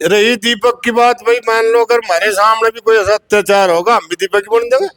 रही दीपक की बात, भाई मान लो अगर हमारे सामने भी कोई ऐसा अत्याचार होगा, हम भी दीपक ही बन जाएंगे।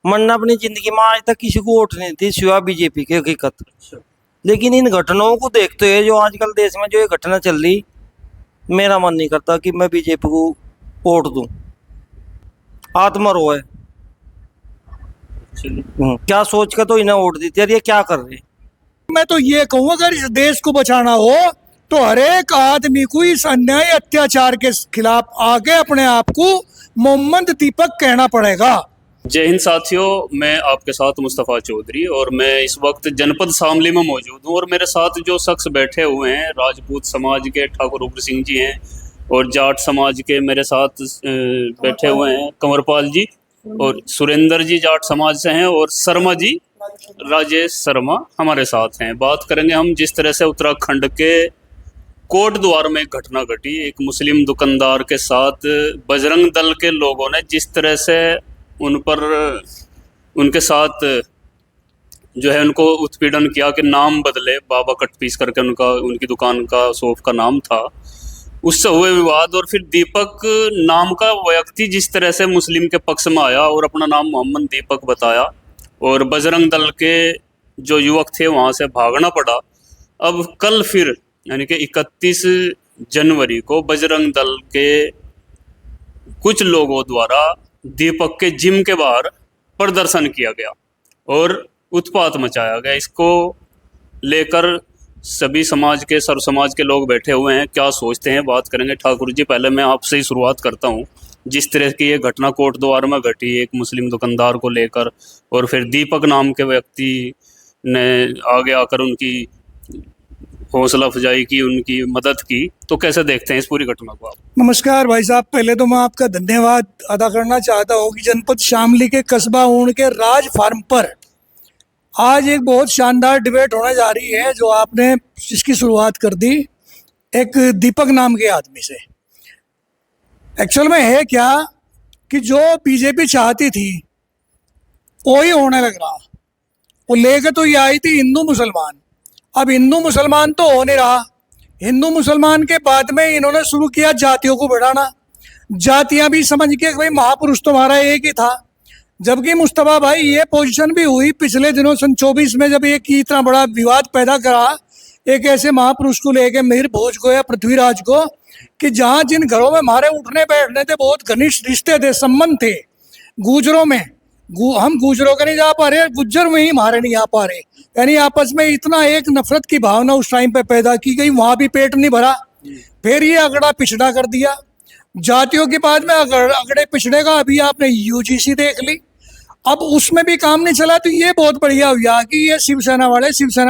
मैंने अपनी जिंदगी में आज तक किसी को वोट नहीं दी सिवा बीजेपी की हकीकत। लेकिन इन घटनाओं को देखते हुए जो आजकल देश में जो ये घटना चल रही, मेरा मन नहीं करता कि मैं बीजेपी को वोट दूं। आत्मा रोए। क्या सोच कर तो इन्हें वोट दी थी यार, ये क्या कर रहे हैं। मैं तो ये कहूँ, अगर इस देश को बचाना हो तो हर एक आदमी को इस अन्याय अत्याचार के खिलाफ आगे अपने आप को मोहम्मद दीपक कहना पड़ेगा। जय हिंद साथियों, मैं आपके साथ मुस्तफ़ा चौधरी और मैं इस वक्त जनपद शामली में मौजूद हूँ। और मेरे साथ जो शख्स बैठे हुए हैं, राजपूत समाज के ठाकुर उग्र सिंह जी हैं और जाट समाज के मेरे साथ बैठे हुए हैं कंवरपाल जी, और सुरेंद्र जी जाट समाज से हैं, और शर्मा जी राजेश शर्मा हमारे साथ हैं। बात करेंगे हम जिस तरह से उत्तराखंड के कोट द्वार में एक घटना घटी। एक मुस्लिम दुकानदार के साथ बजरंग दल के लोगों ने जिस तरह से उन पर उनके साथ जो है उनको उत्पीड़न किया कि नाम बदले, बाबा कटपीस करके उनकी दुकान का शॉप का नाम था, उससे हुए विवाद। और फिर दीपक नाम का व्यक्ति जिस तरह से मुस्लिम के पक्ष में आया और अपना नाम मोहम्मद दीपक बताया, और बजरंग दल के जो युवक थे वहाँ से भागना पड़ा। अब कल फिर यानी कि 31 जनवरी को बजरंग दल के कुछ लोगों द्वारा दीपक के जिम के बाहर प्रदर्शन किया गया और उत्पात मचाया गया। इसको लेकर सभी समाज के, सर्व समाज के लोग बैठे हुए हैं, क्या सोचते हैं बात करेंगे। ठाकुर जी, पहले मैं आपसे ही शुरुआत करता हूँ। जिस तरह की ये घटना कोट द्वार में घटी एक मुस्लिम दुकानदार को लेकर, और फिर दीपक नाम के व्यक्ति ने आगे आकर उनकी हौसला अफजाई की, उनकी मदद की, तो कैसे देखते हैं इस पूरी घटना को आप? नमस्कार भाई साहब, पहले तो मैं आपका धन्यवाद अदा करना चाहता हूँ कि जनपद शामली के कस्बा ऊन के राज फार्म पर आज एक बहुत शानदार डिबेट होने जा रही है, जो आपने जिसकी शुरुआत कर दी एक दीपक नाम के आदमी से। एक्चुअल में है क्या कि जो बीजेपी चाहती थी वही होने लग रहा। वो लेकर तो ये आई थी हिंदू मुसलमान, अब हिंदू मुसलमान तो हो नहीं रहा। हिंदू मुसलमान के बाद में इन्होंने शुरू किया जातियों को बढ़ाना। जातियां भी समझ के भाई महापुरुष तुम्हारा एक ही था। जबकि मुस्तफा भाई ये पोजीशन भी हुई पिछले दिनों सन 24 में, जब एक इतना बड़ा विवाद पैदा करा एक ऐसे महापुरुष को लेके, मिहिर भोज को या पृथ्वीराज को, कि जहाँ जिन घरों में हमारे उठने बैठने थे, बहुत घनिष्ठ रिश्ते थे, संबंध थे गुजरों में, हम गुजरों का नहीं जा पा रहे, गुज्जर में ही हमारे नहीं आ पा रहे। यानी आपस में इतना एक नफरत की भावना उस टाइम पे पैदा की गई, वहां भी पेट नहीं भरा। फिर ये अगड़ा पिछड़ा कर दिया जातियों के बाद में, अगड़े पिछड़े का अभी आपने यूजीसी देख ली। अब उसमें भी काम नहीं चला, तो ये बहुत बढ़िया हुआ कि ये शिवसेना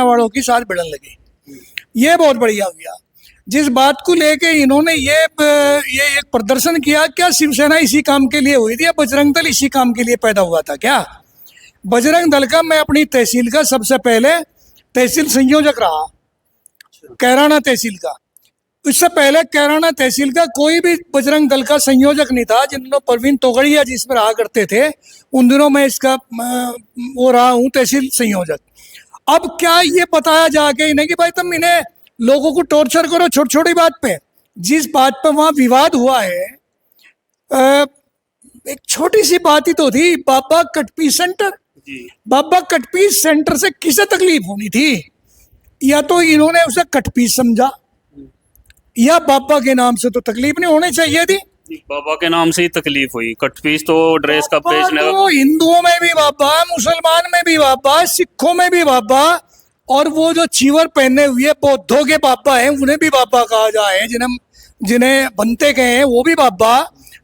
वालों के साथ भिड़न लगे। ये बहुत बढ़िया हुआ। जिस बात को लेके इन्होंने ये एक प्रदर्शन किया, क्या शिवसेना इसी काम के लिए हुई थी या बजरंग दल इसी काम के लिए पैदा हुआ था क्या? बजरंग दल का मैं अपनी तहसील का सबसे पहले तहसील संयोजक रहा, कैराना तहसील का। इससे पहले कैराना तहसील का कोई भी बजरंग दल का संयोजक नहीं था। जिन दिनों परवीन तोगड़िया जिसमें रहा करते थे, उन दिनों मैं इसका वो रहा हूँ तहसील संयोजक। अब क्या ये बताया जाके इन्हें कि भाई तुम इन्हें लोगों को टॉर्चर करो छोटी छोटी बात पे। जिस बात पर वहाँ विवाद हुआ है, एक छोटी सी बात ही तो थी, बाबा कटपीस सेंटर। बाबा कटपीस सेंटर से किसे तकलीफ होनी थी? या तो इन्होंने उसे कटपीस समझा, या बाबा के नाम से तो तकलीफ नहीं होनी चाहिए थी। बाबा के नाम से ही तकलीफ हुई। कटपीस तो ड्रेस का बेचने का, तो हिंदुओं में भी बाबा, मुसलमान में भी बाबा, सिखों में भी बाबा, और वो जो चीवर पहने हुए बौद्धों के बाबा हैं उन्हें भी बाबा कहा जाए, जिन्हें बनते गए हैं वो भी बाबा,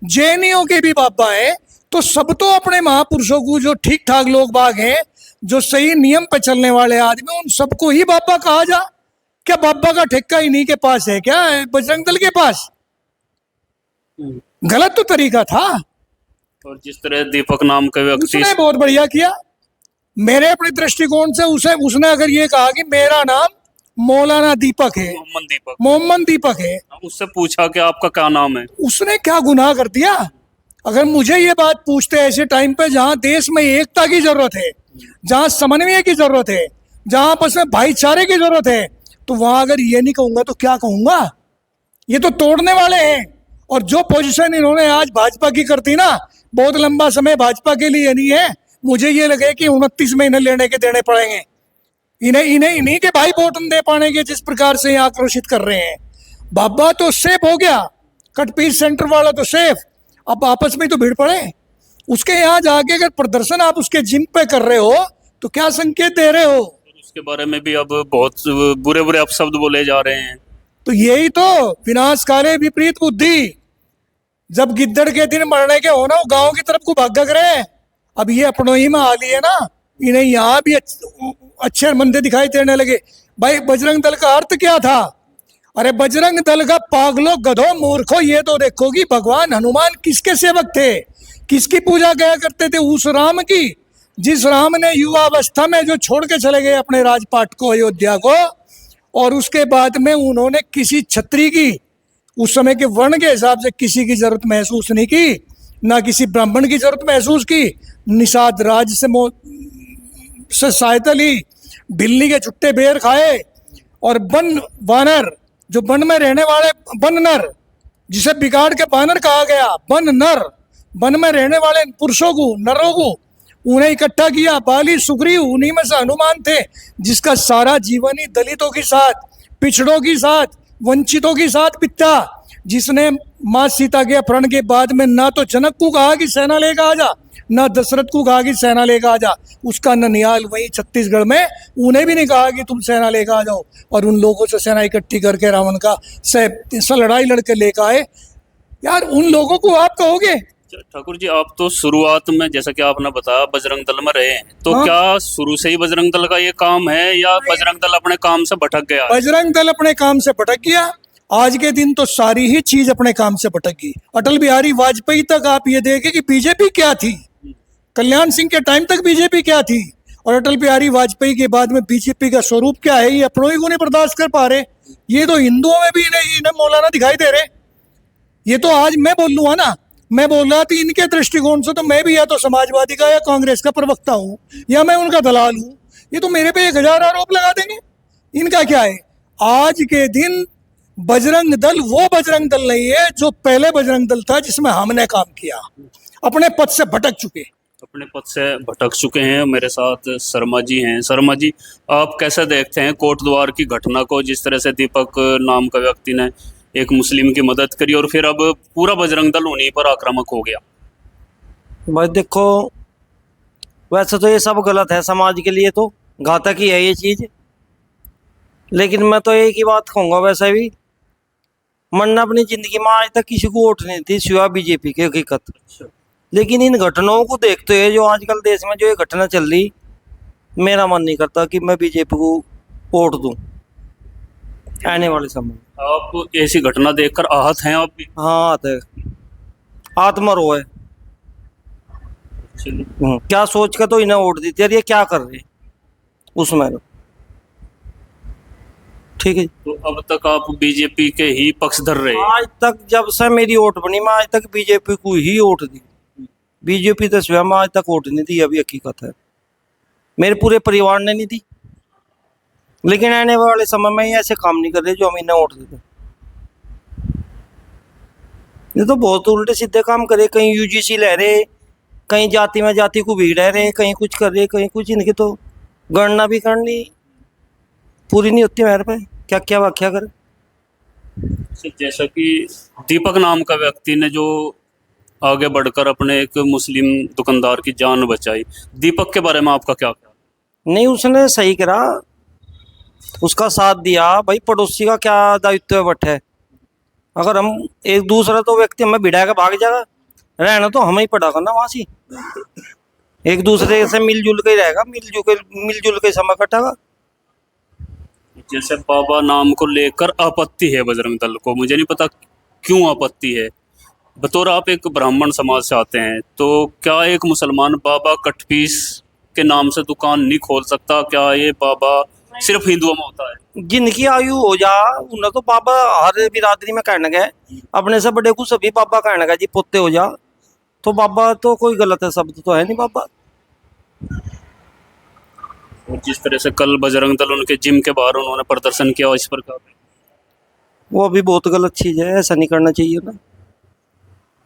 जैनियों के भी बाबा है। तो सब तो अपने महापुरुषों को, जो ठीक ठाक लोग बाग हैं, जो सही नियम पे चलने वाले आदमी, उन सबको ही बाबा कहा जा। क्या बाबा का ठेका इन्हीं के पास है क्या, बजरंग दल के पास? गलत तो तरीका था। और जिस तरह दीपक नाम का व्यक्ति, उसने बहुत बढ़िया किया। मेरे अपने दृष्टिकोण से उसने अगर ये कहा कि मेरा नाम मौलाना दीपक है, मोहम्मद दीपक है, उससे पूछा कि आपका क्या नाम है, उसने क्या गुनाह कर दिया? अगर मुझे ये बात पूछते ऐसे टाइम पे जहाँ देश में एकता की जरूरत है, जहाँ समन्वय की जरूरत है, जहाँ आपस में भाईचारे की जरूरत है, तो वहां अगर ये नहीं कहूंगा तो क्या कहूंगा? ये तो तोड़ने वाले हैं। और जो पोजीशन इन्होंने आज भाजपा की करती ना, बहुत लंबा समय भाजपा के लिए नहीं है। मुझे ये लगे कि 29 में इन्हें लेने के देने पड़ेंगे। इन्हें इन्हें इन्हीं के भाई वोट नहीं दे पाएंगे जिस प्रकार से ये आक्रोशित कर रहे हैं। बाबा तो सेफ हो गया, कटपीस सेंटर वाला तो सेफ, अब आपस में तो भीड़ पड़े। उसके यहाँ जाके अगर प्रदर्शन आप उसके जिम पे कर रहे हो तो क्या संकेत दे रहे हो? उसके बारे में भी अब बहुत बुरे बुरे अपशब्द बोले जा रहे हैं। तो यही तो विनाश काले विपरीत बुद्धि। जब गिद्दड़ के दिन मरने के हो ना, वो गाँव की तरफ को भाग रहे। अब ये अपनों ही में आ लिए ना, इन्हें यहाँ भी अच्छे मंदिर दिखाई देने लगे। भाई बजरंग दल का अर्थ क्या था? अरे बजरंग दल का पागलों, गधों, मूर्खों, ये तो देखो कि भगवान हनुमान किसके सेवक थे, किसकी पूजा किया करते थे? उस राम की, जिस राम ने युवावस्था में जो छोड़ के चले गए अपने राजपाट को, अयोध्या को, और उसके बाद में उन्होंने किसी छत्री की, उस समय के वर्ण के हिसाब से किसी की जरूरत महसूस नहीं की, ना किसी ब्राह्मण की जरूरत महसूस की। निषाद राज से सहायता ली, बिल्ली के छुट्टे बेर खाए, और वन वानर, जो वन में रहने वाले वन नर, जिसे बिगाड़ के बानर कहा गया, वन नर, वन में रहने वाले पुरुषों को, नरों को, उन्हें इकट्ठा किया। बाली, सुग्रीव, उन्हीं में से हनुमान थे, जिसका सारा जीवन ही दलितों के साथ, पिछड़ों के साथ, वंचितों के साथ बीता। जिसने माँ सीता के अपहरण के बाद में ना तो जनक को कहा कि सेना लेकर आ जा, ना दशरथ को कहा कि सेना लेकर आ जा। उसका ननिहाल वही छत्तीसगढ़ में, उन्हें भी नहीं कहा कि तुम सेना लेकर आ जाओ, और उन लोगों से सेना इकट्ठी करके रावण का से लड़ाई लड़के लेकर आए। यार उन लोगों को आप कहोगे? ठाकुर जी, आप तो शुरुआत में जैसा कि आपने बताया बजरंग दल में रहे हैं, तो हाँ? क्या शुरू से ही बजरंग दल का ये काम है, या बजरंग दल अपने काम से भटक गया? बजरंग दल अपने काम से भटक गया। आज के दिन तो सारी ही चीज अपने काम से भटक गई। अटल बिहारी वाजपेयी तक आप ये देखें कि बीजेपी क्या थी, कल्याण सिंह के टाइम तक बीजेपी क्या थी, और अटल बिहारी वाजपेयी के बाद में बीजेपी का स्वरूप क्या है, ये अपनों ही को नहीं बर्दाश्त कर पा रहे। ये तो हिंदुओं में भी इन्हें मौलाना दिखाई दे रहे। ये तो आज मैं बोल लूँगा ना, मैं बोल रहा था इनके दृष्टिकोण से तो मैं भी या तो समाजवादी का या कांग्रेस का प्रवक्ता हूँ, या मैं उनका दलाल हूँ। ये तो मेरे पे 1000 आरोप लगा देंगे। इनका क्या है? आज के दिन बजरंग दल वो बजरंग दल नहीं है जो पहले बजरंग दल था, जिसमें हमने काम किया। अपने पद से भटक चुके, अपने पद से भटक चुके हैं। मेरे साथ शर्मा जी हैं। शर्मा जी, आप कैसे देखते हैं कोटद्वार की घटना को, जिस तरह से दीपक नाम का व्यक्ति ने एक मुस्लिम की मदद करी और फिर अब पूरा बजरंग दल उन्हीं पर आक्रामक हो गया? भाई देखो, वैसे तो ये सब गलत है, समाज के लिए तो घातक ही है ये चीज़। लेकिन मैं तो एक ही बात कहूँगा, वैसे भी मैंने अपनी ज़िंदगी में आज तक किसी को वोट नहीं दी सिवा बीजेपी की, हकीकत। लेकिन इन घटनाओं को देखते हुए जो आजकल देश में जो ये घटना चल रही, मेरा मन नहीं करता कि मैं बीजेपी को वोट दूं आने वाले समय। आप ऐसी घटना देखकर आहत हैं आप भी? हाँ, आते आत्मरो है। क्या सोच कर तो इन्हें वोट दी थी, यार ये क्या कर रहे उसमें। ठीक है, तो अब तक आप बीजेपी के ही पक्षधर रहे? आज तक जब से मेरी वोट बनी, मैं आज तक बीजेपी को ही वोट दी। बीजेपी तो स्वयं आज तक वोट नहीं दी, अभी हकीकत है। मेरे पूरे परिवार ने नहीं दी। लेकिन आने वाले समय में ये ऐसे काम नहीं कर रहे जो हम इन्हें वोट देते। ये तो बहुत उल्टे सीधे काम करे, कहीं यूजीसी ले रहे, कहीं जाति में जाति को भीड़ रहे, कहीं कुछ कर रहे, कहीं कुछ। इनकी तो गणना भी करनी पूरी नहीं होती मेरे पे, क्या क्या व्याख्या करे। जैसा कि दीपक नाम का व्यक्ति ने जो आगे बढ़कर अपने एक मुस्लिम दुकानदार की जान बचाई, दीपक के बारे में आपका क्या ख्याल? नहीं, उसने सही करा, उसका साथ दिया। भाई पड़ोसी का क्या दायित्व है बट है। अगर हम एक दूसरा तो व्यक्ति हमें भिड़ा के भाग जाएगा, रहना तो हमें ही पड़ा करना वहां से। एक दूसरे से मिलजुल के ही रहेगा, मिलजुल के समय कटेगा। जैसे बाबा नाम को लेकर आपत्ति है बजरंग दल को, मुझे नहीं पता क्यों आपत्ति है। बतौर आप एक ब्राह्मण समाज से आते हैं, तो क्या एक मुसलमान बाबा कटपीस के नाम से दुकान नहीं खोल सकता? क्या ये बाबा सिर्फ हिंदुओं में होता है? जिनकी आयु हो जा उन्हें तो बाबा हर बिरादरी में कहने गए, अपने से बड़े को सभी बाबा कहने गए जी, पोते हो जा। तो बाबा तो कोई गलत है शब्द तो है नहीं बाबा। और जिस तरह से कल बजरंग दल उनके जिम के बाहर उन्होंने प्रदर्शन किया, इस पर क्या? वो अभी बहुत गलत चीज़ है, ऐसा नहीं करना चाहिए ना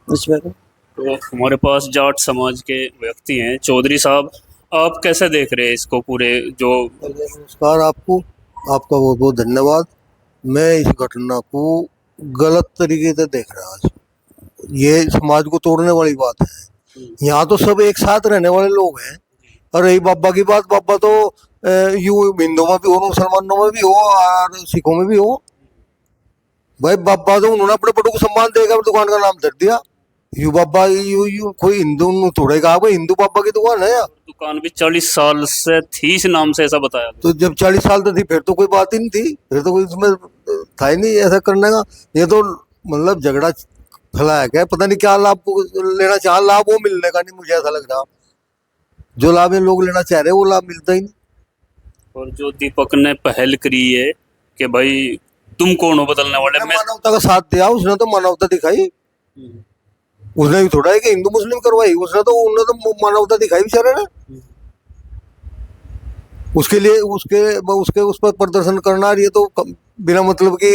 इस बारे में। तो हमारे पास जाट समाज के व्यक्ति हैं, चौधरी साहब, आप कैसे देख रहे हैं इसको पूरे जो नमस्कार आपको, आपका बहुत बहुत धन्यवाद। मैं इस घटना को गलत तरीके से देख रहा हूँ। ये समाज को तोड़ने वाली बात है। यहाँ तो सब एक साथ रहने वाले लोग हैं। और रही बाबा की बात, बाबा तो यूं हिंदुओं में भी हो, मुसलमानों में भी हो और सिखों में भी हो। भाई बाबा तो उन्होंने अपने बड़ों को सम्मान देकर दुकान का नाम धर दिया। यू बाबा यू कोई हिंदू थोड़े कहा, भाई हिंदू बाबा की दुकान है यार। दुकान भी 40 साल से थी इस नाम से, ऐसा बताया। तो जब 40 साल तो थी फिर तो कोई बात ही नहीं थी, फिर तो कोई इसमें था ही नहीं ऐसा करने का। ये तो मतलब झगड़ा फैलाया गया, पता नहीं क्या लाभ लेना चाह, लाभ वो मिलने का नहीं, मुझे ऐसा लग रहा। जो लाभ ये लोग लेना चाह रहे हैं वो लाभ मिलता ही नहीं। और जो दीपक ने पहल करी है कि भाई तुम कौन हो बदलने वाले, मैं मानवता का साथ दिया, उसने तो मानवता दिखाई। उसने भी थोड़ा है कि हिंदू मुस्लिम करवाई, उसने तो मानवता दिखाई बेचारे ने। उसके लिए उसके उस पर प्रदर्शन करना, ये तो बिना मतलब की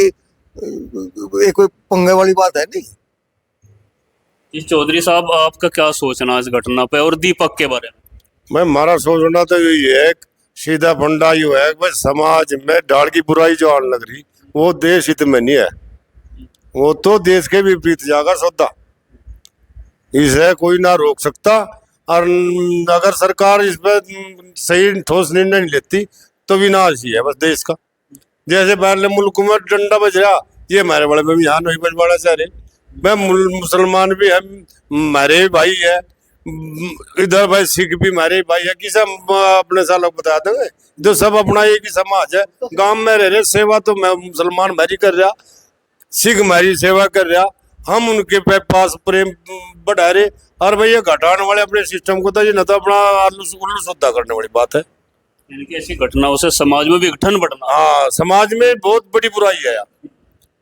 एक कोई पंगे वाली बात है नहीं। जी चौधरी साहब, आपका क्या सोचना है इस घटना पे और दीपक के बारे में? मैं हमारा सोचना तो यही है, सीधा फंडा यू है कि समाज में डाल की बुराई जो आने लग रही, वो देश हित में नहीं है, वो तो देश के विपरीत जाकर सौदा। इसे कोई ना रोक सकता। और अगर सरकार इस पर सही ठोस निर्णय नहीं लेती तो विनाश ही है बस देश का। जैसे बाहरले मुल्क में डंडा बज रहा, ये हमारे बड़े में भी यहाँ नहीं बजवाना चाह रहे। मैं मुसलमान भी है, हमारे भाई है, इधर भाई सिख भी हमारे भाई है। किसे अपने सालों को बता देंगे, जो सब अपना एक ही समाज है। गांव में रह रहे, सेवा तो मैं मुसलमान भाई कर रहा, सिख हमारी सेवा कर रहा, हम उनके पास प्रेम बढ़ा रहे। और भाई ये घटाने वाले अपने सिस्टम को तो ये न तो अपना उल्लू सुद्धा करने वाली बात है। यानी कि ऐसी घटनाओं से समाज में विघटन बढ़ना। हाँ, समाज में बहुत बड़ी बुराई है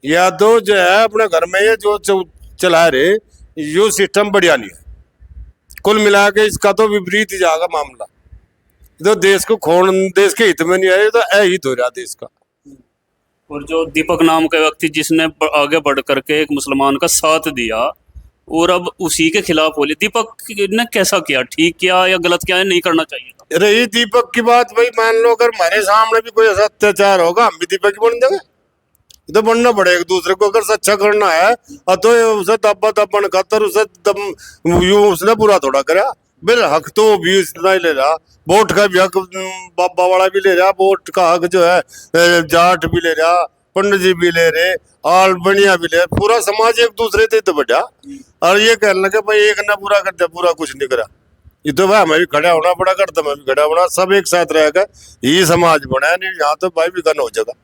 या तो जो है अपने घर में ये जो चला रहे, यो सिस्टम बढ़िया नहीं है। कुल मिला के इसका तो विपरीत ही जाएगा मामला। तो देश को खोन, देश के हित में नहीं है, तो अहित हो रहा देश का। और जो दीपक नाम का व्यक्ति जिसने आगे बढ़ करके एक मुसलमान का साथ दिया और अब उसी के खिलाफ बोले, दीपक ने कैसा किया, ठीक किया या गलत किया, नहीं करना चाहिए था? रही दीपक की बात, भाई मान लो अगर हमारे सामने भी कोई ऐसा अत्याचार होगा, हम भी दीपक ही बन जाएंगे। तो बनना पड़ेगा एक दूसरे को। अगर सच्चा करना है तो उसे दबा दबन खातर उसे उसने बुरा थोड़ा करा। बिल हक तो भी इतना ही ले रहा, वोट का भी हक बाबा वाला भी ले रहा, वोट का हक जो है जाट भी ले रहा, पंडित जी भी ले रहे, आल बनिया भी ले, पूरा समाज एक दूसरे से तो बढ़ा। और ये कहने लगे भाई एक ना पूरा कर दिया, पूरा कुछ नहीं करा। ये तो भाई हमें भी खड़ा होना पड़ा, करता मैं भी खड़ा होना, सब एक साथ रहेगा, ये समाज बना नहीं। यहाँ तो भाई विघन हो जाएगा।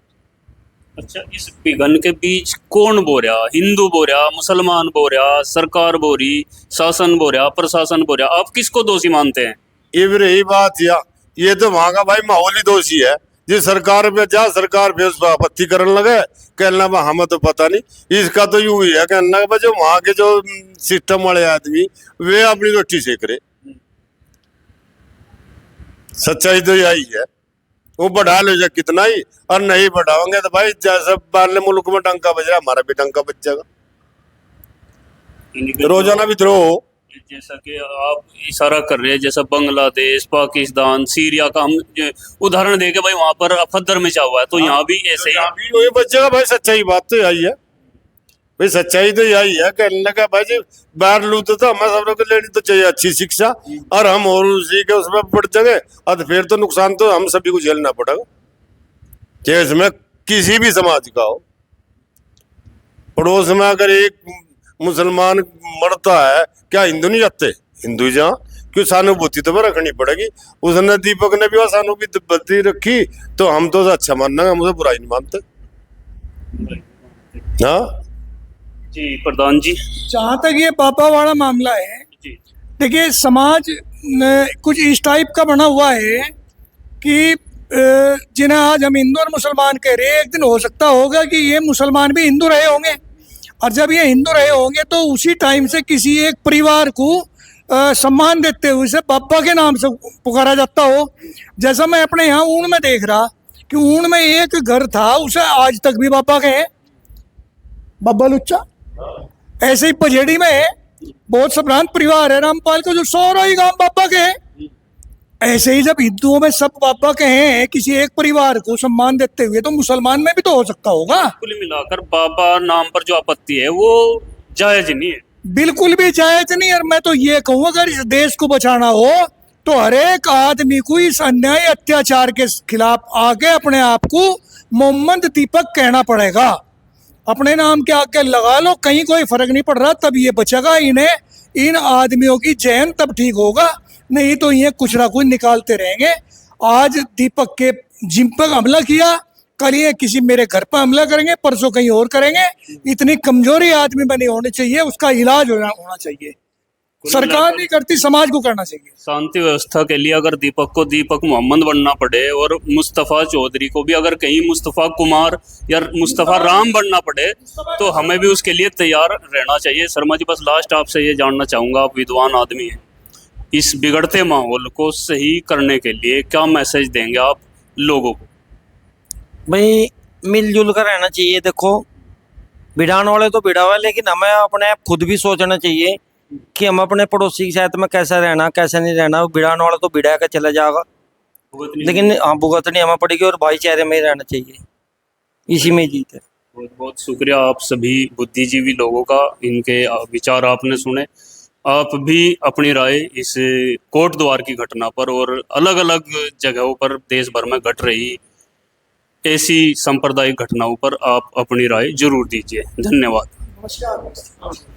अच्छा, इस विघन के बीच कौन बो रहा? हिंदू बो रहा, मुसलमान बो रहा, सरकार बो रही, शासन बो रहा, प्रशासन बो रहा? आप किसको दोषी मानते हैं? ये भी रही बात या ये तो वहां का भाई माहौली दोषी है। जिस सरकार पे जा, सरकार पे उस पर आपत्ति करने लगे, कहना बा हमें तो पता नहीं। इसका तो यूं ही है, कहना लगा जो वहां के जो सिस्टम वाले आदमी वे अपनी रोटी सेक रहे। सच्चाई तो यही है। वो बढ़ा लो जा कितना ही, और नहीं बढ़ाओगे तो भाई जैसे बाहरले मुल्क में डंका बज रहा, हमारा भी डंका बज जाएगा। रोजाना विद्रोह हो। जैसा कि आप इशारा कर रहे हैं, जैसा बांग्लादेश, पाकिस्तान, सीरिया का हम उदाहरण देके भाई वहां पर अफदर मचा हुआ है, तो यहाँ भी ऐसे ही वही बचेगा भाई। सच्चाई बात तो यही है भाई, सच्चाई तो यही है। कहने लगा भाई जी बाहर लूट तो हमें सब लोग लेनी तो चाहिए अच्छी शिक्षा, और हम और उसी के उसमें बढ़ जाएंगे और फिर तो नुकसान तो हम सभी को झेलना पड़ेगा, चाहे इसमें किसी भी समाज का हो। पड़ोस में अगर एक मुसलमान मरता है, क्या हिंदू नहीं जाते? हिंदू जहाँ क्यों, सहानुभूति तो रखनी पड़ेगी। उसने दीपक ने भी वह सहानुभूति रखी, तो हम तो अच्छा मानना, हम उसे बुराई नहीं मानते। हाँ जी प्रधान जी। जहाँ तक ये पापा वाला मामला है, जी देखिए समाज कुछ इस टाइप का बना हुआ है कि जिन्हें आज हम हिंदू और मुसलमान कह रहे हैं, एक दिन हो सकता होगा कि ये मुसलमान भी हिंदू रहे होंगे, और जब ये हिंदू रहे होंगे तो उसी टाइम से किसी एक परिवार को सम्मान देते हुए उसे पापा के नाम से पुकारा जाता हो। जैसा मैं अपने यहाँ ऊन में देख रहा कि ऊन में एक घर था, उसे आज तक भी पापा कहे, बब्बा लुच्चा। ऐसे ही पजेड़ी में बहुत संभ्रांत परिवार है रामपाल को, जो 100 ही गांव बाबा के हैं। ऐसे ही जब हिंदुओं में सब बाबा के हैं किसी एक परिवार को सम्मान देते हुए, तो मुसलमान में भी तो हो सकता होगा। कुल मिलाकर बाबा नाम पर जो आपत्ति है वो जायज नहीं है। बिल्कुल भी जायज नहीं। और मैं तो ये कहूँ, अगर इस देश को बचाना हो तो हर एक आदमी को इस अन्याय अत्याचार के खिलाफ आके अपने आप को मोहम्मद दीपक कहना पड़ेगा। अपने नाम के आगे लगा लो, कहीं कोई फर्क नहीं पड़ रहा, तब ये बचेगा। इन्हें, इन आदमियों की जहन तब ठीक होगा, नहीं तो ये कुछ ना कुछ निकालते रहेंगे। आज दीपक के जिम पर हमला किया, कल ये किसी मेरे घर पर हमला करेंगे, परसों कहीं और करेंगे। इतनी कमजोरी आदमी में नहीं होनी चाहिए, उसका इलाज होना चाहिए। सरकार नहीं करती, समाज को करना चाहिए। शांति व्यवस्था के लिए अगर दीपक को दीपक मोहम्मद बनना पड़े और मुस्तफ़ा चौधरी को भी अगर कहीं मुस्तफ़ा कुमार या मुस्तफ़ा राम बनना पड़े, तो हमें भी उसके लिए तैयार रहना चाहिए। शर्मा जी, बस लास्ट आपसे ये जानना चाहूँगा, आप विद्वान आदमी हैं, इस बिगड़ते माहौल को सही करने के लिए क्या मैसेज देंगे आप लोगों को? भाई मिलजुल कर रहना चाहिए। देखो, भिड़ाने वाले तो भिड़ा हुआ है, लेकिन हमें अपने आप खुद भी सोचना चाहिए कि हम अपने पड़ोसी के साथ में कैसा रहना, कैसा नहीं रहना। भिड़ाने वाला तो भिड़ा के चला जाएगा, लेकिन हाँ, भुगतनी हमें पड़ेगी, और भाईचारे में ही रहना चाहिए, इसी में जीत है। बहुत बहुत शुक्रिया आप सभी बुद्धिजीवी लोगों का, इनके विचार आपने सुने। आप भी अपनी राय इस कोट द्वार की घटना पर और अलग अलग जगहों पर देश भर में घट रही ऐसी सांप्रदायिक घटनाओं पर आप अपनी राय जरूर दीजिए। धन्यवाद। नमस्कार।